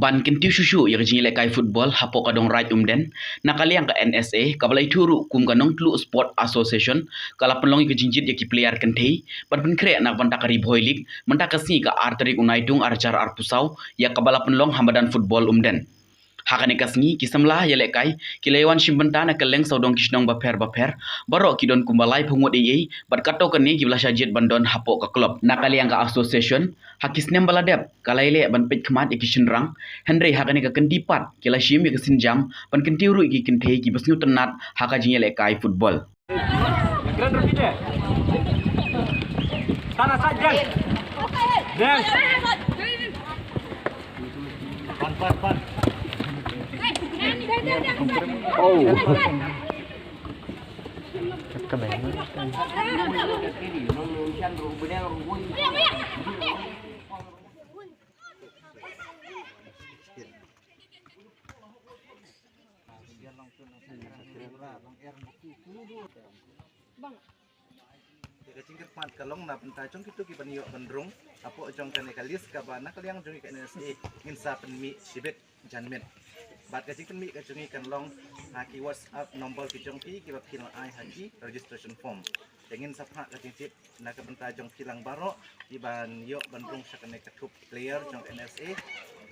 ban kentiu shushu yang jingi lekai football hapo kadong right umden nakaliang ka NSA kabalai turu kum kanong tlu sport association kala penlongi ke jinjit ya ki player kentei ban kre nak ban takari boy league mentakasi ka arteri unaitung arcar arpusau ya kabala penlong hamadan football umden hakane kasngi kisamlah ya lekai kilewan shimbenta na keleng saudong kisnong baper baro kidon kumbalai pungut ei bat kato kene kibla shajet bandon hapo ka club nakaliang ka association hakisnem baladep kalaile ban pej khmat ikishin rang henry hakane ka kendipat kila shim ya kesinjam ban kentiuru iki kenthe ki basnyu tenat haka jinge lekai football tanah saja yes pan oh Kecingkat mat kalong na pentai cong kitu ki paniyok bandrung apo cong kane kalis ka bana kaliang jongi ka NSA insa penmi sibet janmet bat kecingkan mi kecungi kan long haki WhatsApp nombor ki cong ki bab kilang ai haji registration form ingin sapha kecingit na ka pentai cong kilang baro iban yok bandrung sakane katup player cong NSA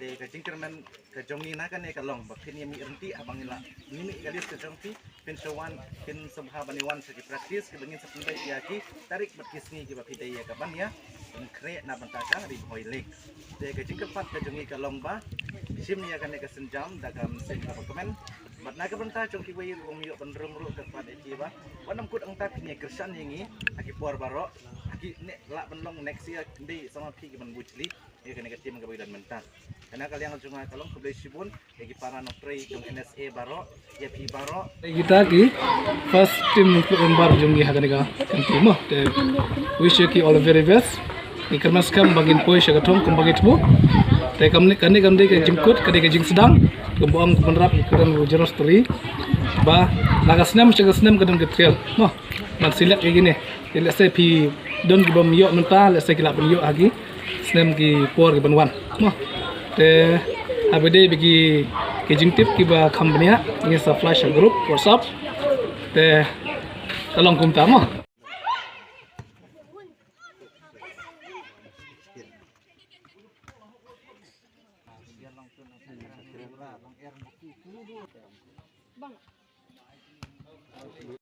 de kecingkan men kejongi na kane kalong bab kini mi ernti abang ila mi kalis kecongki pin sawan pin sabha baniwan segi praktis kebengin sependai yaki tarik berkisni ki bab hidayah kaban ya kre na bantaka di boy league de kecing kepat kejongi kalong ba sim ya kane kesenjam dagam sen ka komen bat na ka banta congki wei rum yo bandrung ru kepat eki ba wanam kut ang tak ni kersan yangi aki por baro aki ne la benlong next year di sama pi ki ban bucli ya kane ketim ka bagidan mentat karena kalian junga kalong ke sibun eki para no trei jong NSA baro ya pi baro kita ki first team untuk embar jungi hakane ka tim mo te wish you ki all the very best ni kermas kam bagin poi shagatom kum bagit bu te kam ni kane ke jingkut kade ke jing sedang kembang penerap kedan jeros teri ba lagasnem shagasnem kadang getrial no man silat kayak gini let's say pi don ki bam yo menta let's say kilap yo agi snem ki por ki banwan no te abede bagi kejing tip ki ba company ni sa flash group WhatsApp te tolong kum tamo